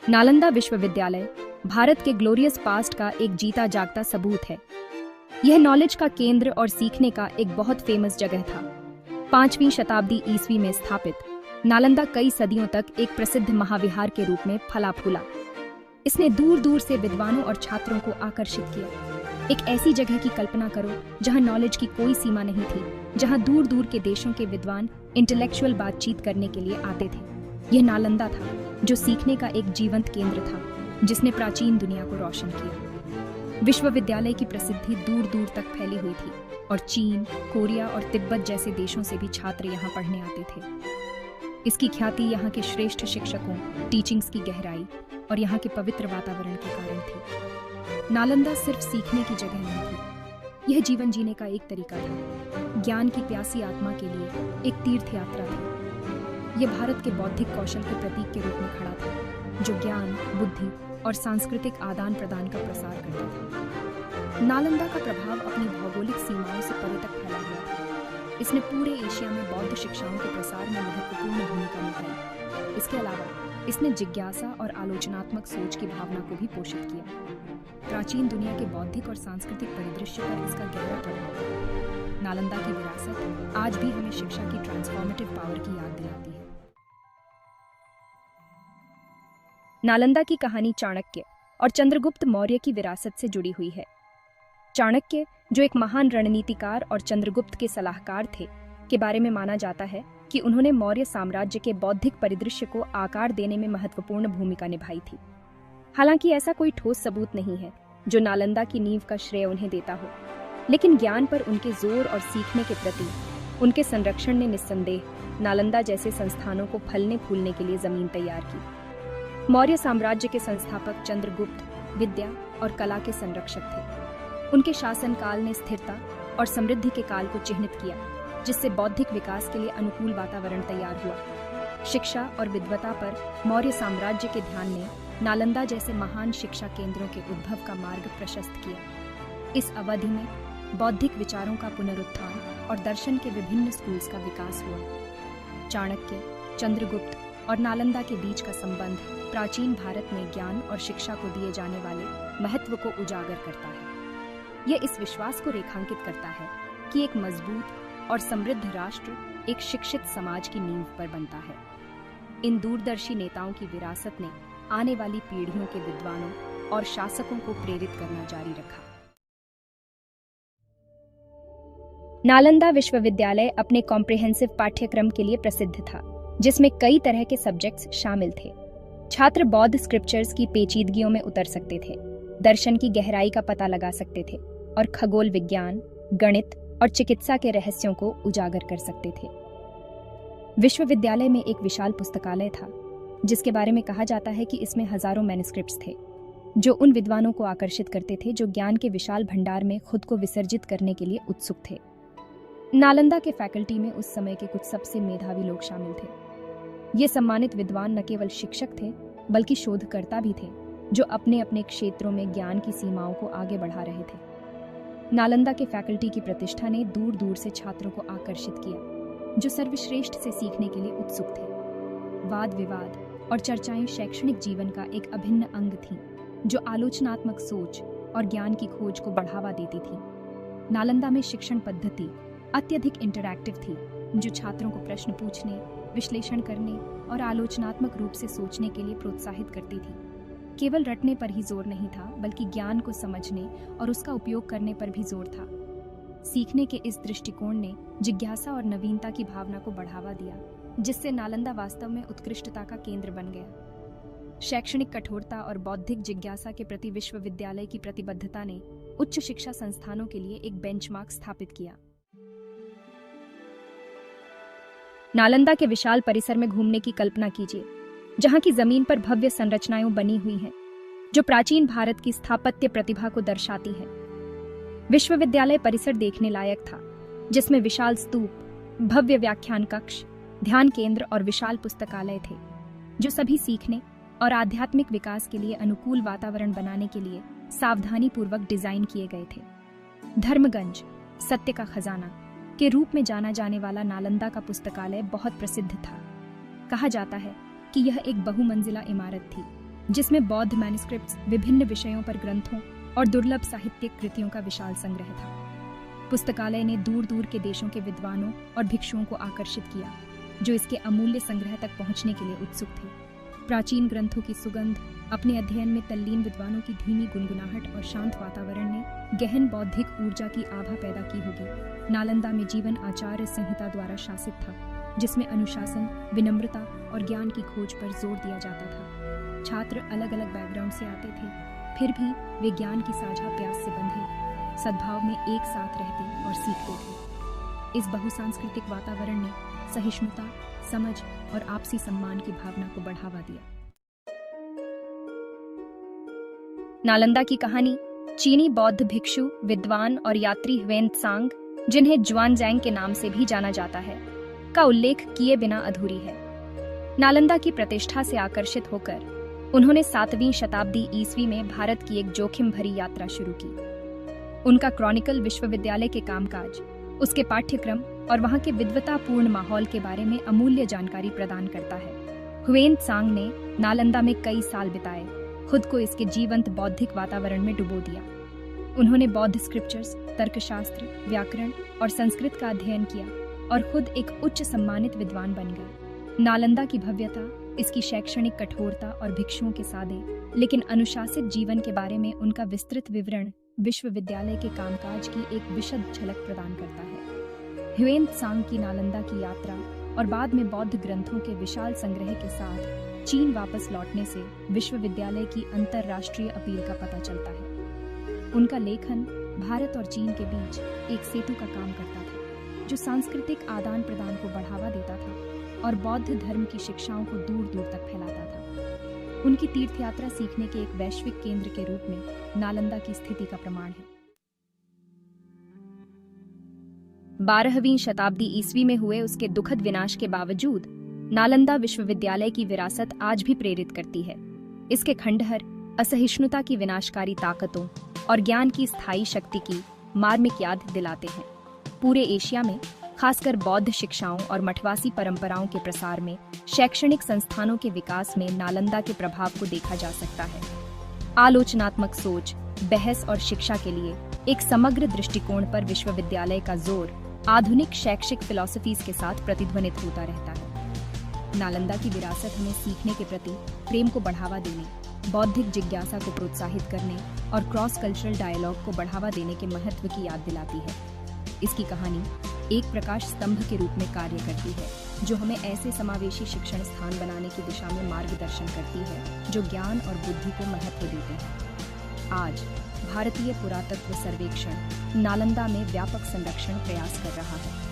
नालंदा विश्वविद्यालय भारत के glorious past का एक जीता जागता सबूत है। यह नॉलेज का केंद्र और सीखने का एक बहुत फेमस जगह था। 5वीं शताब्दी ईस्वी में स्थापित नालंदा कई सदियों तक एक प्रसिद्ध महाविहार के रूप में फला फूला। इसने दूर दूर से विद्वानों और छात्रों को आकर्षित किया। एक ऐसी जगह की कल्पना करो जहां नॉलेज की कोई सीमा नहीं थी, जहां दूर दूर के देशों के विद्वान इंटेलेक्चुअल बातचीत करने के लिए आते थे। यह नालंदा था जो सीखने का एक जीवंत केंद्र था, जिसने प्राचीन दुनिया को रोशन किया। विश्वविद्यालय की प्रसिद्धि दूर दूर तक फैली हुई थी और चीन, कोरिया और तिब्बत जैसे देशों से भी छात्र यहाँ पढ़ने आते थे। इसकी ख्याति यहाँ के श्रेष्ठ शिक्षकों, टीचिंग्स की गहराई और यहाँ के पवित्र वातावरण के कारण थी। नालंदा सिर्फ सीखने की जगह नहीं थी, यह जीवन जीने का एक तरीका था। ज्ञान की प्यासी आत्मा के लिए एक तीर्थ यात्रा थी। यह भारत के बौद्धिक कौशल के प्रतीक के रूप में खड़ा था, जो ज्ञान, बुद्धि और सांस्कृतिक आदान प्रदान का प्रसार करता था। नालंदा का प्रभाव अपनी भौगोलिक सीमाओं से परे तक फैला हुआ था। इसने पूरे एशिया में बौद्ध शिक्षाओं के प्रसार में महत्वपूर्ण भूमिका निभाई। इसके अलावा इसने जिज्ञासा और आलोचनात्मक सोच की भावना को भी पोषित किया। प्राचीन दुनिया के बौद्धिक और सांस्कृतिक परिदृश्य पर इसका गहरा प्रभाव है। नालंदा की विरासत आज भी हमें शिक्षा की ट्रांसफॉर्मेटिव पावर की याद दिलाती है। नालंदा की कहानी चाणक्य और चंद्रगुप्त मौर्य की विरासत से जुड़ी हुई है। चाणक्य, जो एक महान रणनीतिकार और चंद्रगुप्त के सलाहकार थे, के बारे में माना जाता है कि उन्होंने मौर्य साम्राज्य के बौद्धिक परिदृश्य को आकार देने में महत्वपूर्ण भूमिका निभाई थी। हालांकि ऐसा कोई ठोस सबूत नहीं है जो नालंदा की नींव का श्रेय उन्हें देता हो, लेकिन ज्ञान पर उनके जोर और सीखने के प्रति उनके संरक्षण ने निस्संदेह नालंदा जैसे संस्थानों को फलने फूलने के लिए जमीन तैयार की। मौर्य साम्राज्य के संस्थापक चंद्रगुप्त विद्या और कला के संरक्षक थे। उनके शासनकाल ने स्थिरता और समृद्धि के काल को चिह्नित किया, जिससे बौद्धिक विकास के लिए अनुकूल वातावरण तैयार हुआ। शिक्षा और विद्वता पर मौर्य साम्राज्य के ध्यान ने नालंदा जैसे महान शिक्षा केंद्रों के उद्भव का मार्ग प्रशस्त किया। इस अवधि में बौद्धिक विचारों का पुनरुत्थान और दर्शन के विभिन्न स्कूल्स का विकास हुआ। चाणक्य, चंद्रगुप्त और नालंदा के बीच का संबंध प्राचीन भारत में ज्ञान और शिक्षा को दिए जाने वाले महत्व को उजागर करता है। यह इस विश्वास को रेखांकित करता है कि एक मजबूत और समृद्ध राष्ट्र एक शिक्षित समाज की नींव पर बनता है। इन दूरदर्शी नेताओं की विरासत ने आने वाली पीढ़ियों के विद्वानों और शासकों को प्रेरित करना जारी रखा। नालंदा विश्वविद्यालय अपने कॉम्प्रिहेंसिव पाठ्यक्रम के लिए प्रसिद्ध था, जिसमें कई तरह के सब्जेक्ट्स शामिल थे। छात्र बौद्ध स्क्रिप्चर्स की पेचीदगियों में उतर सकते थे, दर्शन की गहराई का पता लगा सकते थे और खगोल विज्ञान, गणित और चिकित्सा के रहस्यों को उजागर कर सकते थे। विश्वविद्यालय में एक विशाल पुस्तकालय था, जिसके बारे में कहा जाता है कि इसमें हजारों मैन्युस्क्रिप्ट्स थे, जो उन विद्वानों को आकर्षित करते थे जो ज्ञान के विशाल भंडार में खुद को विसर्जित करने के लिए उत्सुक थे। नालंदा के फैकल्टी में उस समय के कुछ सबसे मेधावी लोग शामिल थे। ये सम्मानित विद्वान न केवल शिक्षक थे, बल्कि शोधकर्ता भी थे, जो अपने अपने क्षेत्रों में ज्ञान की सीमाओं को आगे बढ़ा रहे थे। नालंदा के फैकल्टी की प्रतिष्ठा ने दूर दूर से छात्रों को आकर्षित किया, जो सर्वश्रेष्ठ से सीखने के लिए उत्सुक थे। वाद विवाद और चर्चाएं शैक्षणिक जीवन का एक अभिन्न अंग थीं, जो आलोचनात्मक सोच और ज्ञान की खोज को बढ़ावा देती थी। नालंदा में शिक्षण पद्धति अत्यधिक इंटरैक्टिव थी, जो छात्रों को प्रश्न पूछने, विश्लेषण करने और आलोचनात्मक रूप से सोचने के लिए प्रोत्साहित करती थी। केवल रटने पर ही जोर नहीं था, बल्कि ज्ञान को समझने और उसका उपयोग करने पर भी जोर था। सीखने के इस दृष्टिकोण ने जिज्ञासा और नवीनता की भावना को बढ़ावा दिया, जिससे नालंदा वास्तव में उत्कृष्टता का केंद्र बन गया। शैक्षणिक कठोरता और बौद्धिक जिज्ञासा के प्रति विश्वविद्यालय की प्रतिबद्धता ने उच्च शिक्षा संस्थानों के लिए एक बेंचमार्क स्थापित किया। नालंदा के विशाल परिसर में घूमने की कल्पना कीजिए, जहां की जमीन पर भव्य संरचनाएं बनी हुई हैं, जो प्राचीन भारत की स्थापत्य प्रतिभा को दर्शाती है। विश्वविद्यालय परिसर देखने लायक था, जिसमें विशाल स्तूप, भव्य व्याख्यान कक्ष, ध्यान केंद्र और विशाल पुस्तकालय थे, जो सभी सीखने और आध्यात्मिक विकास के लिए अनुकूल वातावरण बनाने के लिए सावधानी पूर्वक डिजाइन किए गए थे। धर्मगंज, सत्य का खजाना के रूप में जाना जाने वाला नालंदा का पुस्तकालय बहुत प्रसिद्ध था। कहा जाता है कि यह एक बहुमंजिला इमारत थी, जिसमें बौद्ध मैन्युस्क्रिप्ट्स, विभिन्न विषयों पर ग्रंथों और दुर्लभ साहित्यिक कृतियों का विशाल संग्रह था। पुस्तकालय ने दूर दूर के देशों के विद्वानों और भिक्षुओं को आकर्षित किया, जो इसके अमूल्य संग्रह तक पहुंचने के लिए उत्सुक थे। प्राचीन ग्रंथों की सुगंध, अपने अध्ययन में तल्लीन विद्वानों की धीमी गुनगुनाहट और शांत वातावरण ने गहन बौद्धिक ऊर्जा की आभा पैदा की होगी। नालंदा में जीवन आचार्य संहिता द्वारा शासित था, जिसमें अनुशासन, विनम्रता और ज्ञान की खोज पर जोर दिया जाता था। छात्र अलग अलग बैकग्राउंड से आते थे, फिर भी वे ज्ञान की साझा प्यास से बंधे सद्भाव में एक साथ रहते और सीखते थे। इस बहुसांस्कृतिक वातावरण ने सहिष्णुता, समझ और आपसी सम्मान की भावना को बढ़ावा दिया। नालंदा की कहानी चीनी बौद्ध भिक्षु, विद्वान और यात्री ह्वेन त्सांग, जिन्हें जुआनजैंग के नाम से भी जाना जाता है, का उल्लेख किए बिना अधूरी है। नालंदा की प्रतिष्ठा से आकर्षित होकर उन्होंने 7वीं शताब्दी ईस्वी में भारत की एक जोखिम भरी यात्रा शुरू की। उनका क्रॉनिकल विश्वविद्यालय के कामकाज, उसके पाठ्यक्रम और वहां के विद्वतापूर्ण माहौल के बारे में अमूल्य जानकारी प्रदान करता है। ह्वेन त्सांग ने नालंदा में कई साल बिताए, खुद को इसके जीवंत बौद्धिक वातावरण में डुबो दिया। उन्होंने बौद्ध स्क्रिप्चर्स, तर्कशास्त्र, व्याकरण और संस्कृत का अध्ययन किया और खुद एक उच्च सम्मानित विद्वान बन गए। नालंदा की भव्यता, इसकी शैक्षणिक कठोरता और भिक्षुओं के सादे लेकिन अनुशासित जीवन के बारे में उनका विस्तृत विवरण विश्वविद्यालय के कामकाज की एक विशद झलक प्रदान करता है। ह्वेन त्सांग की नालंदा की यात्रा और बाद में बौद्ध ग्रंथों के विशाल संग्रह के साथ चीन वापस लौटने से विश्वविद्यालय की अंतर्राष्ट्रीय अपील का पता चलता है। उनका लेखन भारत और चीन के बीच एक सेतु का काम करता था, जो सांस्कृतिक आदान प्रदान को बढ़ावा देता था और बौद्ध धर्म की शिक्षाओं को दूर दूर तक फैलाता था। उनकी तीर्थयात्रा सीखने के एक वैश्विक केंद्र के रूप में नालंदा की स्थिति का प्रमाण है। 12वीं शताब्दी ईस्वी में हुए उसके दुखद विनाश के बावजूद नालंदा विश्वविद्यालय की विरासत आज भी प्रेरित करती है। इसके खंडहर असहिष्णुता की विनाशकारी ताकतों और ज्ञान की स्थायी शक्ति की मार्मिक याद दिलाते हैं। पूरे एशिया में, खासकर बौद्ध शिक्षाओं और मठवासी परंपराओं के प्रसार में, शैक्षणिक संस्थानों के विकास में नालंदा के प्रभाव को देखा जा सकता है। आलोचनात्मक सोच, बहस और शिक्षा के लिए एक समग्र दृष्टिकोण पर विश्वविद्यालय का जोर आधुनिक शैक्षिक फिलॉसफीज के साथ प्रतिध्वनित होता रहता है। नालंदा की विरासत हमें सीखने के प्रति प्रेम को बढ़ावा देने, बौद्धिक जिज्ञासा को प्रोत्साहित करने और क्रॉस कल्चरल डायलॉग को बढ़ावा देने के महत्व की याद दिलाती है। इसकी कहानी एक प्रकाश स्तंभ के रूप में कार्य करती है, जो हमें ऐसे समावेशी शिक्षण स्थान बनाने की दिशा में मार्गदर्शन करती है जो ज्ञान और बुद्धि को महत्व देते हैं। आज भारतीय पुरातत्व सर्वेक्षण नालंदा में व्यापक संरक्षण प्रयास कर रहा है।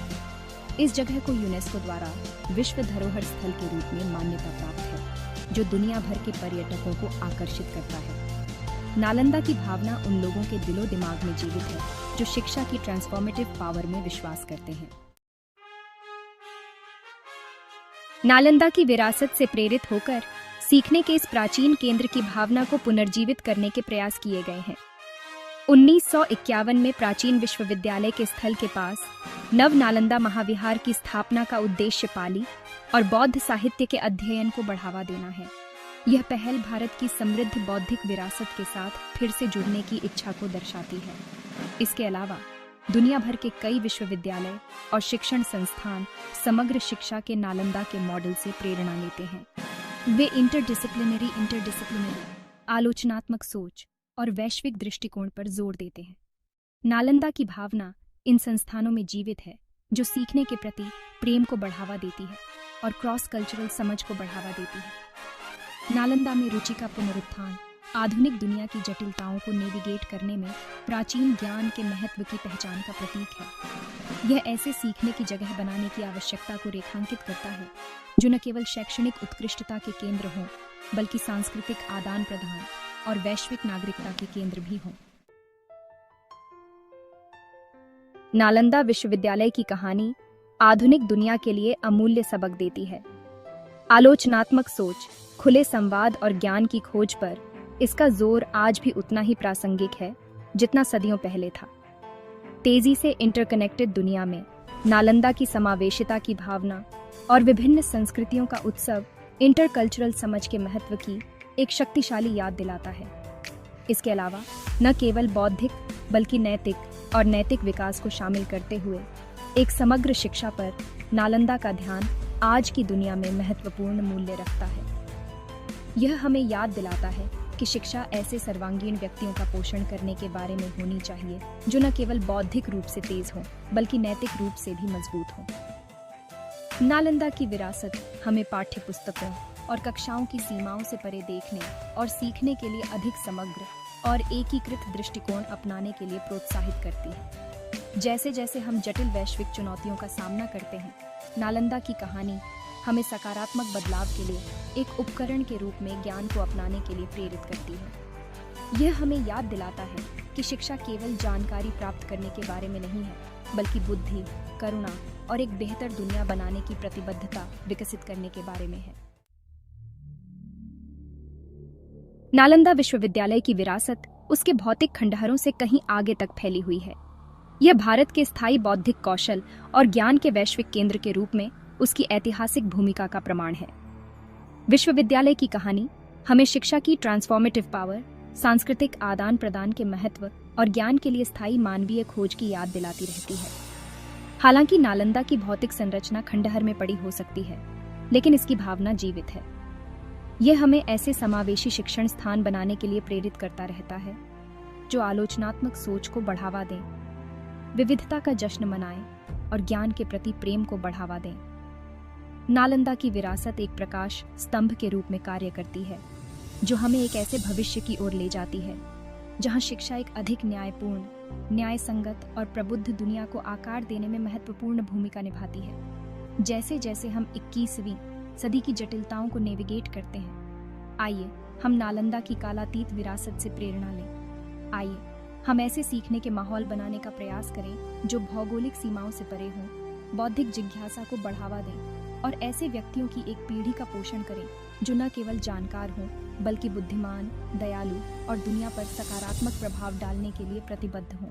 इस जगह को यूनेस्को द्वारा विश्व धरोहर स्थल के रूप में मान्यता प्राप्त है, जो दुनिया भर के पर्यटकों को आकर्षित करता है। नालंदा की भावना उन लोगों के दिलो दिमाग में जीवित है जो शिक्षा की ट्रांसफॉर्मेटिव पावर में विश्वास करते हैं। नालंदा की विरासत से प्रेरित होकर सीखने के इस प्राचीन केंद्र की भावना को पुनर्जीवित करने के प्रयास किए गए हैं। 1951 में प्राचीन विश्वविद्यालय के स्थल के पास नव नालंदा महाविहार की स्थापना का उद्देश्य पाली और बौद्ध साहित्य के अध्ययन को बढ़ावा देना है। यह पहल भारत की समृद्ध बौद्धिक विरासत के साथ फिर से जुड़ने की इच्छा को दर्शाती है। इसके अलावा दुनिया भर के कई विश्वविद्यालय और शिक्षण संस्थान समग्र शिक्षा के नालंदा के मॉडल से प्रेरणा लेते हैं। वे इंटरडिसिप्लिनरी, आलोचनात्मक सोच और वैश्विक दृष्टिकोण पर जोर देते हैं। नालंदा की भावना इन संस्थानों में जीवित है, जो सीखने के प्रति प्रेम को बढ़ावा देती है और क्रॉस कल्चरल समझ को बढ़ावा देती है। नालंदा में रुचि का पुनरुत्थान आधुनिक दुनिया की जटिलताओं को नेविगेट करने में प्राचीन ज्ञान के महत्व की पहचान का प्रतीक है। यह ऐसे सीखने की जगह बनाने की आवश्यकता को रेखांकित करता है जो न केवल शैक्षणिक उत्कृष्टता के केंद्र हों, बल्कि सांस्कृतिक आदान प्रदान और वैश्विक नागरिकता के केंद्र भी हों। नालंदा विश्वविद्यालय की कहानी आधुनिक दुनिया के लिए अमूल्य सबक देती है। आलोचनात्मक सोच, खुले संवाद और ज्ञान की खोज पर इसका जोर आज भी उतना ही प्रासंगिक है जितना सदियों पहले था। तेजी से इंटरकनेक्टेड दुनिया में नालंदा की समावेशिता की भावना और विभिन्न संस्कृतियों का उत्सव इंटरकल्चरल समझ के महत्व की एक शक्तिशाली याद दिलाता है। इसके अलावा न केवल बौद्धिक बल्कि नैतिक और नैतिक विकास को शामिल करते हुए एक समग्र शिक्षा पर नालंदा का ध्यान आज की दुनिया में महत्वपूर्ण मूल्य रखता है। यह हमें याद दिलाता है कि शिक्षा ऐसे सर्वांगीण व्यक्तियों का पोषण करने के बारे में होनी चाहिए जो न केवल बौद्धिक रूप से तेज हों बल्कि नैतिक रूप से भी मजबूत हों। नालंदा की विरासत हमें पाठ्य पुस्तकों और कक्षाओं की सीमाओं से परे देखने और सीखने के लिए अधिक समग्र और एकीकृत दृष्टिकोण अपनाने के लिए प्रोत्साहित करती है। जैसे जैसे हम जटिल वैश्विक चुनौतियों का सामना करते हैं, नालंदा की कहानी हमें सकारात्मक बदलाव के लिए एक उपकरण के रूप में ज्ञान को अपनाने के लिए प्रेरित करती है। यह हमें याद दिलाता है कि शिक्षा केवल जानकारी प्राप्त करने के बारे में नहीं है, बल्कि बुद्धि, करुणा और एक बेहतर दुनिया बनाने की प्रतिबद्धता विकसित करने के बारे में है। नालंदा विश्वविद्यालय की विरासत उसके भौतिक खंडहरों से कहीं आगे तक फैली हुई है। यह भारत के स्थायी बौद्धिक कौशल और ज्ञान के वैश्विक केंद्र के रूप में उसकी ऐतिहासिक भूमिका का प्रमाण है। विश्वविद्यालय की कहानी हमें शिक्षा की ट्रांसफॉर्मेटिव पावर, सांस्कृतिक आदान प्रदान के महत्व और ज्ञान के लिए स्थायी मानवीय खोज की याद दिलाती रहती है। हालांकि नालंदा की भौतिक संरचना खंडहर में पड़ी हो सकती है, लेकिन इसकी भावना जीवित है। यह हमें ऐसे समावेशी शिक्षण स्थान बनाने के लिए प्रेरित करता रहता है जो आलोचनात्मक सोच को बढ़ावा दें, विविधता का जश्न मनाएं और ज्ञान के प्रति प्रेम को बढ़ावा दें। नालंदा की विरासत एक प्रकाश स्तंभ के रूप में कार्य करती है जो हमें एक ऐसे भविष्य की ओर ले जाती है जहां शिक्षा एक अधिक न्यायपूर्ण, न्याय संगत और प्रबुद्ध दुनिया को आकार देने में महत्वपूर्ण भूमिका निभाती है। जैसे जैसे हम 21वीं सदी की जटिलताओं को नेविगेट करते हैं, आइए हम नालंदा की कालातीत विरासत से प्रेरणा लें। आइए हम ऐसे सीखने के माहौल बनाने का प्रयास करें जो भौगोलिक सीमाओं से परे हों, बौद्धिक जिज्ञासा को बढ़ावा दें और ऐसे व्यक्तियों की एक पीढ़ी का पोषण करें जो न केवल जानकार हों बल्कि बुद्धिमान, दयालु और दुनिया पर सकारात्मक प्रभाव डालने के लिए प्रतिबद्ध हों।